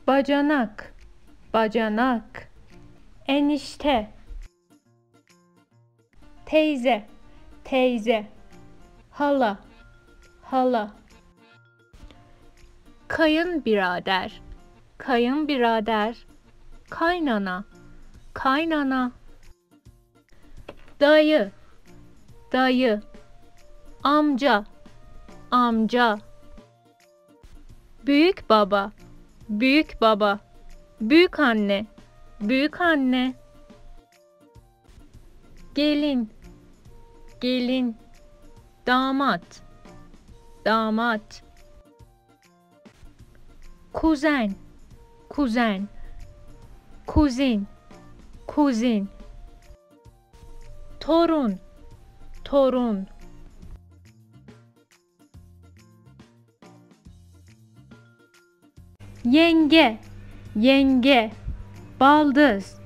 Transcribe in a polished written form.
bacanak, bacanak, enişte, teyze, teyze, hala, hala, kayınbirader, kayınbirader, kaynana, kaynana, dayı, dayı, amca, amca, büyük baba, büyük baba, büyük anne, büyük anne, gelin, gelin, damat, damat, kuzen, kuzen, kuzin, kuzin, torun, torun, yenge, yenge, baldız,